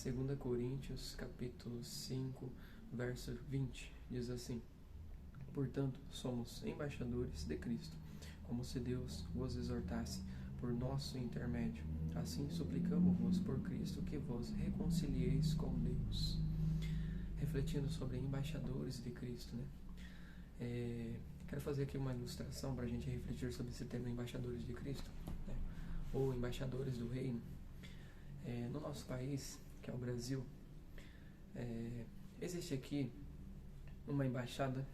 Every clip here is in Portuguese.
2 Coríntios, capítulo 5, verso 20, diz assim: Portanto, somos embaixadores de Cristo, como se Deus vos exortasse por nosso intermédio. Assim suplicamos-vos por Cristo que vos reconcilieis com Deus. Refletindo sobre embaixadores de Cristo, né? Quero fazer aqui uma ilustração para a gente refletir sobre esse tema, embaixadores de Cristo, né? Ou embaixadores do reino. No nosso país, que é o Brasil, existe aqui uma embaixada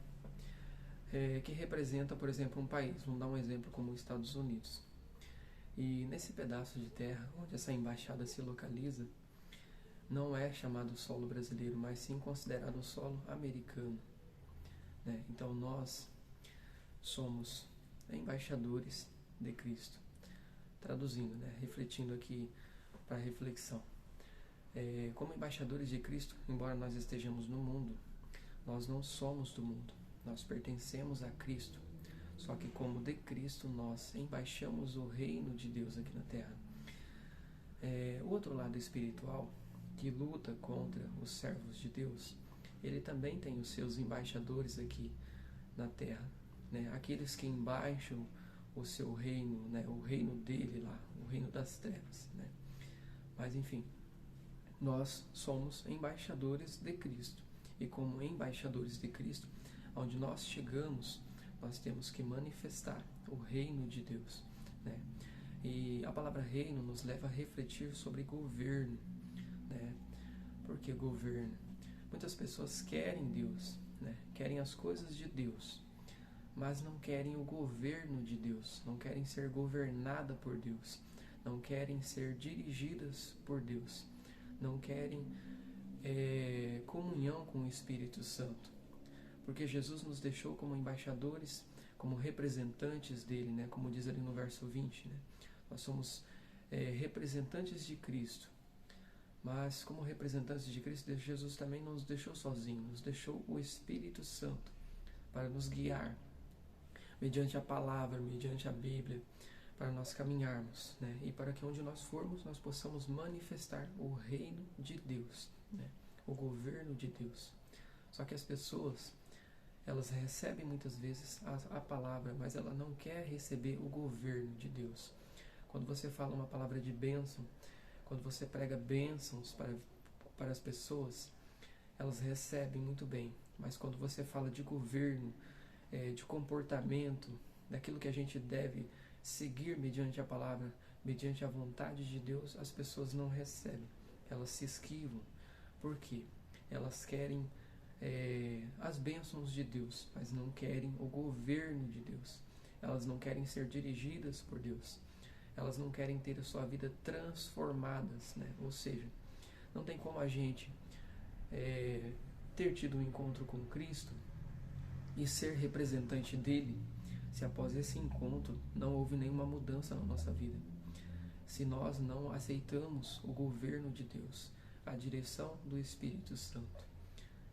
que representa, por exemplo, um país. Vamos dar um exemplo como os Estados Unidos. E nesse pedaço de terra onde essa embaixada se localiza, não é chamado solo brasileiro, mas sim considerado solo americano, né? Então nós somos embaixadores de Cristo. Traduzindo, né? Refletindo aqui para a reflexão. Como embaixadores de Cristo, embora nós estejamos no mundo, nós não somos do mundo. Nós pertencemos a Cristo. Só que como de Cristo nós embaixamos o reino de Deus aqui na terra. O outro lado espiritual, que luta contra os servos de Deus, ele também tem os seus embaixadores aqui na terra, né? Aqueles que embaixam o seu reino, né? O reino dele lá, o reino das trevas, né? Mas enfim, nós somos embaixadores de Cristo. E como embaixadores de Cristo, onde nós chegamos, nós temos que manifestar o reino de Deus, né? E a palavra reino nos leva a refletir sobre governo, né? Por que governo? Muitas pessoas querem Deus, né? Querem as coisas de Deus, mas não querem o governo de Deus, não querem ser governada por Deus, não querem ser dirigidas por Deus, não querem comunhão com o Espírito Santo. Porque Jesus nos deixou como embaixadores, como representantes dele, né? Como diz ali no verso 20, né? Nós somos representantes de Cristo. Mas como representantes de Cristo, Jesus também não nos deixou sozinhos, nos deixou o Espírito Santo para nos guiar mediante a palavra, mediante a Bíblia, para nós caminharmos, né? E para que onde nós formos, nós possamos manifestar o reino de Deus, né? O governo de Deus. Só que as pessoas, elas recebem muitas vezes a palavra, mas ela não quer receber o governo de Deus. Quando você fala uma palavra de bênção, quando você prega bênçãos para as pessoas, elas recebem muito bem. Mas quando você fala de governo, de comportamento, daquilo que a gente deve seguir mediante a palavra, mediante a vontade de Deus, as pessoas não recebem. Elas se esquivam. Por quê? Elas querem as bênçãos de Deus, mas não querem o governo de Deus. Elas não querem ser dirigidas por Deus. Elas não querem ter a sua vida transformadas, né? Ou seja, não tem como a gente ter tido um encontro com Cristo e ser representante dele se após esse encontro não houve nenhuma mudança na nossa vida. Se nós não aceitamos o governo de Deus, a direção do Espírito Santo.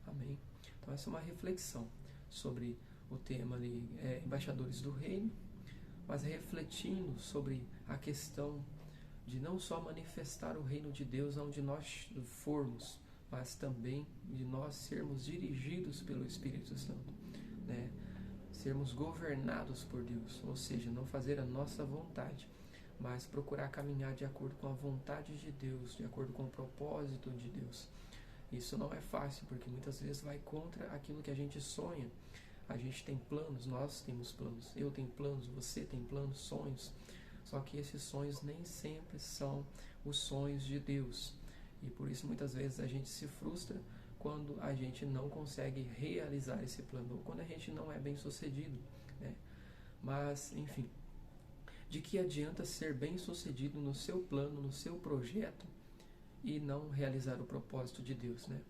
Amém? Então essa é uma reflexão sobre o tema ali, embaixadores do reino, mas refletindo sobre a questão de não só manifestar o reino de Deus onde nós formos, mas também de nós sermos dirigidos pelo Espírito Santo, né? Sermos governados por Deus, ou seja, não fazer a nossa vontade, mas procurar caminhar de acordo com a vontade de Deus, de acordo com o propósito de Deus. Isso não é fácil, porque muitas vezes vai contra aquilo que a gente sonha. A gente tem planos, nós temos planos, eu tenho planos, você tem planos, sonhos. Só que esses sonhos nem sempre são os sonhos de Deus. E por isso muitas vezes a gente se frustra quando a gente não consegue realizar esse plano, ou quando a gente não é bem sucedido, né? Mas, enfim, de que adianta ser bem sucedido no seu plano, no seu projeto, e não realizar o propósito de Deus, né?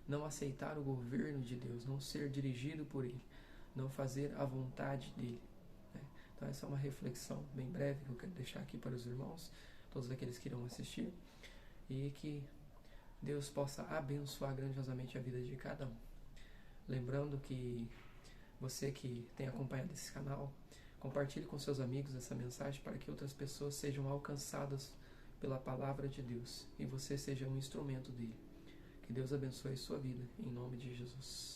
Não aceitar o governo de Deus, não ser dirigido por Ele, não fazer a vontade dEle, né? Então essa é uma reflexão bem breve que eu quero deixar aqui para os irmãos, todos aqueles que irão assistir, e que Deus possa abençoar grandiosamente a vida de cada um. Lembrando que você que tem acompanhado esse canal, compartilhe com seus amigos essa mensagem para que outras pessoas sejam alcançadas pela palavra de Deus e você seja um instrumento dele. Que Deus abençoe a sua vida, em nome de Jesus.